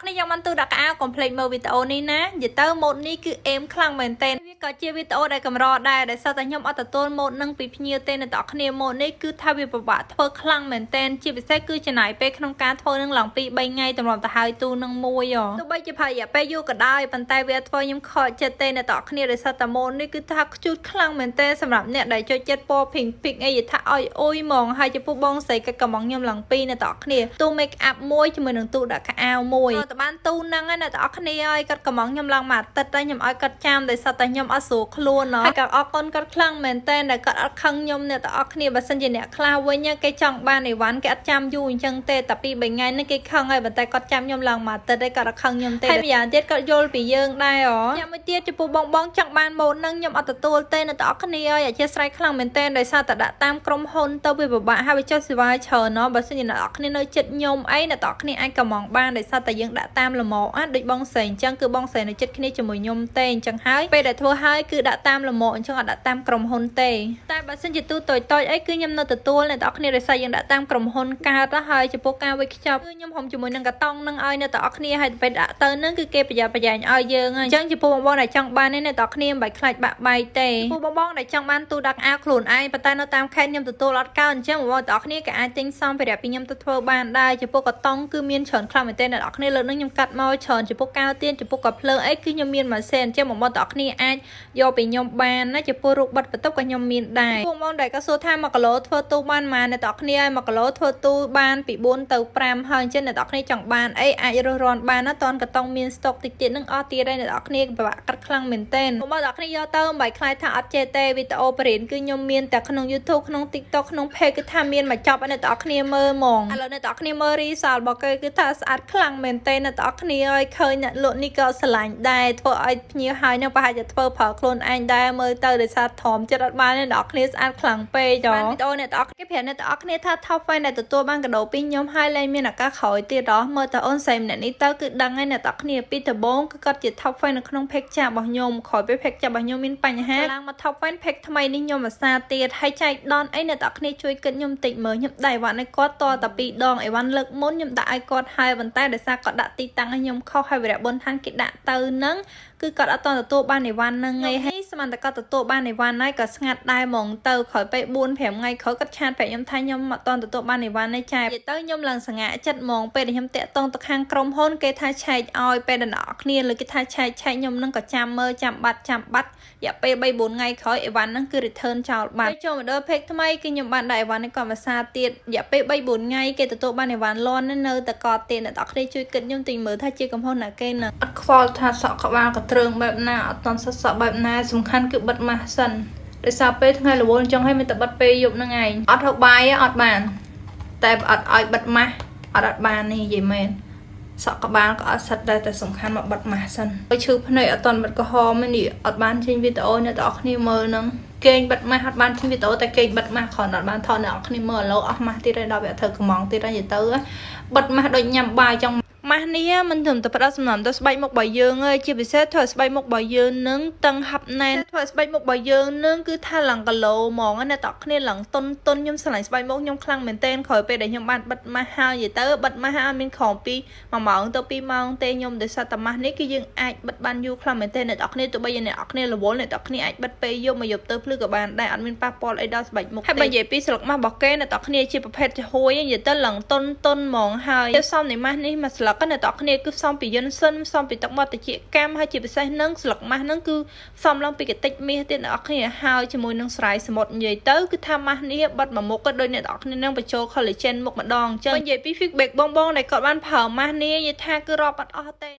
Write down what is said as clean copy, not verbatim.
នេះយ៉ាងមិនទូដាក់កៅកុំភ្លេចមើលវីដេអូនេះណានិយាយទៅម៉ូដនេះគឺអេមខ្លាំងមែនទែនវាក៏ជាវីដេអូដែលកម្រដែរដែលសិតតែខ្ញុំអត់ទទួលម៉ូដនឹងពីភ្ញៀវទេអ្នកទាំងគ្នាម៉ូដនេះគឺថាវាពិបាកធ្វើខ្លាំងមែនទែនជាពិសេសគឺចំណាយពេលក្នុងការធ្វើនឹងឡើងពី3ថ្ងៃតម្រាំទៅហើយទូនឹងមួយទោះបីជាប្រហែលរយៈពេលយូរក៏ដោយប៉ុន្តែវាធ្វើខ្ញុំខកចិត្តទេអ្នកទាំងគ្នាដែលសិតតែម៉ូដនេះគឺថាខ្ជូតខ្លាំងមែនទែនសម្រាប់អ្នកដែលចូលចិត្តពណ៌ pink អីថាអុយអ៊ុយហ្មងហើយចំពោះបងស្រីក៏កំងខ្ញុំឡើងពីអ្នកទាំងគ្នាទូ make up មួយជាមួយនឹងទូដាក់ខោអាវមួយតបានទូហ្នឹងឯអ្នកទាំងអស់គ្នាឲ្យគាត់កំងខ្ញុំឡើងមកអាទិត្យតែខ្ញុំឲ្យគាត់ចាំដោយសារតែខ្ញុំអត់ស្រួលខ្លួនហើយក៏អរគុណគាត់ខ្លាំងមែនតើដែលគាត់អត់ខឹងខ្ញុំអ្នកទាំងអស់គ្នាបើសិនជាអ្នកខ្លះវិញគេចង់បានអីវ៉ាន់គេអត់ចាំយូរអញ្ចឹងទេតែពី3ថ្ងៃនេះគេខឹងហើយប៉ុន្តែគាត់ចាំខ្ញុំឡើងមកអាទិត្យឯងគាត់អត់ខឹងខ្ញុំទេហើយម្យ៉ាងទៀតគាត់យល់ពីយើងដែរយ៉ាងមួយទៀតចំពោះបងចង់បានម៉ូដហ្នឹងខ្ញុំអត់ទទួលទេអ្នកទាំងអស់គ្នាឲ្យអធិស្ឋានខ្លាំងមែនតើដោយសារតែដាក់តាមក្រុមហ៊ុនទៅវាពិបាកហើយវាចុះសេវាច្រើនបើសិនជាអ្នកទាំងអស់គ្នានៅចិត្តខ្ញុំអីអ្នកទាំងអស់គ្នាអាចកំងបានដោយសារតែយើងដាក់តាមលម្អដូចបងស្រីអញ្ចឹងគឺបងស្រីនៅចិត្តគ្នាជាមួយខ្ញុំទេអញ្ចឹងហើយពេលដែលធ្វើហើយគឺដាក់តាមលម្អអញ្ចឹងអត់ដាក់តាមក្រុមហ៊ុនទេតែបើសិនជាទូតូចអីគឺខ្ញុំនៅទទួលអ្នកទាំងអស់គ្នាដោយសារយើងដាក់តាមក្រុមហ៊ុនកើតហើយចំពោះការវេចខ្ចប់គឺខ្ញុំហុំជាមួយនឹងកាតុងនឹងឲ្យអ្នកទាំងអស់គ្នាហើយពេលដាក់ទៅនឹងគឺគេប្រយ័ត្នប្រយែងឲ្យយើងអញ្ចឹងចំពោះបងដែលចង់បាននេះអ្នកទាំងអស់គ្នាមិនបាច់ខ្លាចបាក់បែកទេចំពោះបងដែលចង់បានទូដាក់អាវខ្លួនឯងប៉ុន្តែនៅតាមខេត្តខ្ញុំទទួលអត់កើតអញ្ចឹងបងទាំងអស់គ្នាក៏អាចទិញសម្ភារៈពីខ្ញុំទៅធ្វើបានដែរចំពោះកាតុងគឺមានច្រើនខ្លាំងមែនទែនអ្នកទាំងអស់គ្នាលើកនេះខ្ញុំកាត់មកច្រើនចំពោះកាវទៀនចំពោះកាភ្លើងអីគឺខ្ញុំមានម៉ាស៊ីនអញ្ចឹងបងទាំងអស់គ្នាអាចយកពីខ្ញុំបានណាចំពោះរូបបិទបន្ទប់ក៏ខ្ញុំមានដែរបងដែលក៏សួរថា1គីឡូធ្វើទូបានប៉ុន្មានអ្នកទាំងអស់គ្នាឲ្យ1គីឡូធ្វើទូបានពី4ទៅ5ហើយអញ្ចឹងអ្នកទាំងអស់គ្នាចង់បានអីអាចរើសរាន់បានណាតនកាតុងមានស្តុកតិចទៀតនឹងអស់ទៀតហើយអ្នកទាំងអស់គ្នាពិបាកកាត់ខ្លាំងមែនទែនបងទាំងអស់គ្នាយកទៅមិនបាច់ខ្លាចថាអត់ចេះទេវីដេអូបរិញ្ញាគឺខ្ញុំមានតែក្នុង YouTube ក្នុង TikTok ក្នុង Page គឺថាមានមកចប់ឲ្យអ្នកទាំងអស់គ្នាមើលហ្មងឥឡូវអ្នកទាំងអស់គ្នាមើលរីសាលរបស់គេគឺថាស្អាតខ្លាំងមែនទែនអ្នកទាំងអស់គ្នាឲ្យឃើញអ្នកលក់នេះក៏ស្រឡាញ់ដែរធ្វើឲ្យភ្ញៀវហើយនឹងប្រហែលជាធ្វើប្រើខ្លួនឯងដែរមើលទៅដោយសារធំចិត្តអត់បានអ្នកទាំងអស់គ្នាស្អាតខ្លាំងពេកចាវីដេអូអ្នកទាំងអស់គ្នាប្រាប់អ្នកទាំងអស់គ្នាថា Top fan ដែលទទួលបានកាដូពីខ្ញុំហើយលែងមានឱកាសក្រោយទៀតមើលតើអូនស្រីម្នាក់នេះទៅគឺដឹងហើយអ្នកទាំងអស់គ្នាពីដំបូងគឺគាត់ជា Top fan នៅក្នុង Page ចាស់របស់ខ្ញុំក្រោយពេល Page ចាស់របស់ខ្ញុំមានបញ្ហាឡើងមក Top fan Page ថ្មីនេះខ្ញុំអាសាទៀតហើយចែកដនអីអ្នកទាំងអស់គ្នាជួយគិតខ្ញុំតិចមើលខ្ញុំដាក់អីវ៉ាន់ឲ្យគាត់តតែ2ដងអីវ៉ាន់លើកមុនខ្ញុំដាក់ឲ្យគាត់ហើយប៉ុន្តែដោយសារគាត់ដាក់ទីតាំងឲ្យខ្ញុំខុសហើយវីរៈបុណ្យឋានគេដាក់ទៅនឹងគឺគាត់អត់ទទួលបានអីវ៉ាន់ហ្នឹងឯងហើយស្មានតែគាត់ទទួលបានអីវ៉ាន់ហើយក៏ស្ងាត់ដែរហ្មងទៅក្រោយពេល4-5ថ្ងៃក្រោយគាត់ឆាតប្រាប់ខ្ញុំថាខ្ញុំអត់ទទួលបានអីវ៉ាន់ទេចែកទៅខ្ញុំឡើងសង្ហាចិត្តហ្មងពេលដែលខ្ញុំតាក់ទងទៅខាងក្រុមហ៊ុនគេថាឆែកឲ្យពេលដល់អ្នកគ្នាលើគេថាឆែកខ្ញុំនឹងក៏ចាំមើលចាំបាត់រយៈពេល3-4ថ្ងៃក្រោយអីវ៉ាន់ហ្នឹងគឺ return ចោលបាត់ចូលមកដល់ Page ថ្មីគឺខ្ញុំបានដាក់អីវ៉ាន់នេះគាត់ភាសាទៀតរយៈពេល3-4ថ្ងៃគេទទួលបានអីវ៉ាន់លន់នៅតែកត់ទៀតអ្នកទាំងគ្នាជួយគិតខ្ញុំទិញមើលថាជាកំហុសណាគេនឹងអត់ខ្វល់ថាសក់ក្បាលក៏ទ្រើងបែបណាអត់តន់សក់បែបណាសំខាន់គឺបិទម៉ាស់សិនដោយសារពេលថ្ងៃរវល់អញ្ចឹងឲ្យមានតែបិទពេលយប់ហ្នឹងឯងអត់ហូបបាយអត់បានតែអត់ឲ្យបិទម៉ាស់អត់បាននេះនិយាយមែនសក់ក្បាលក៏អត់សិតដែរតែសំខាន់មកបិទម៉ាស់សិនឲ្យឈឺភ្នែកអត់តន់បិទក្រហមនេះអត់បានចេញវីដេអូអ្នកទាំងអស់គ្នាមើលហ្នឹងគេងបិទម៉ាស់អត់បានចេញវីដេអូតែគេងបិទម៉ាស់គ្រាន់អត់បានថតអ្នកទាំងអស់គ្នាមើលឥឡូវអស់ម៉ាស់ទៀតហើយដល់វាធ្វើកំងទៀតហើយទៅបិទម៉ាស់ដូចញ៉ាំបាយចង់ម៉ាស់នេះមិនត្រឹមតែផ្ដោតសំណំទៅស្បែកមុខរបស់យើងទេជាពិសេសធ្វើស្បែកមុខរបស់យើងនឹងតឹងហាប់ណែនធ្វើស្បែកមុខរបស់យើងនឹងគឺថាឡើងគីឡូហ្មងអ្នកទាំងគ្នាឡើងតុនខ្ញុំស្រឡាញ់ស្បែកមុខខ្ញុំខ្លាំងមែនទែនក្រោយពេលដែលខ្ញុំបានបិទម៉ាស់ហើយនិយាយទៅបិទម៉ាស់អត់មានក្រោមពី1ម៉ោងទៅ2ម៉ោងទេខ្ញុំដោយសារតែម៉ាស់នេះគឺយើងអាចបិទបានយូរខ្លាំងមែនទែនអ្នកទាំងគ្នាទោះបីជាអ្នកទាំងគ្នារវល់អ្នកទាំងគ្នាអាចបិទពេលយប់មកយប់ទៅភ្លឺក៏បានដែរអត់មានប៉ះពាល់អីដល់ស្បែកមុខហើយបើនិយាយពីស្លឹកម៉ាស់របស់គេអ្នកទាំងគ្នាជាប្រភេទចំហួយនិយាយទៅឡើងតុនហ្មងហើយសំនៃម៉ាស់នេះមួយស្លឹកអ្នកទាំងគ្នាគឺផ្សំពីយិនសិនផ្សំពីទឹកមាត់ត្រជាកម្មហើយជាពិសេសនឹងស្លឹកម៉ាស់ហ្នឹងគឺផ្សំឡើងពីកតិចមាសទៀតអ្នកនរគ្នាហើយជាមួយនឹងស្រាយសមុទ្រនិយាយទៅគឺថាម៉ាស់នេះបិទមួយមុខក៏ដូចអ្នកនរគ្នានឹងបញ្ចូល collagen មុខម្ដងអញ្ចឹងនិយាយពី feedback បងដែលគាត់បានប្រើម៉ាស់នេះនិយាយថាគឺរាប់អត់អស់ទេ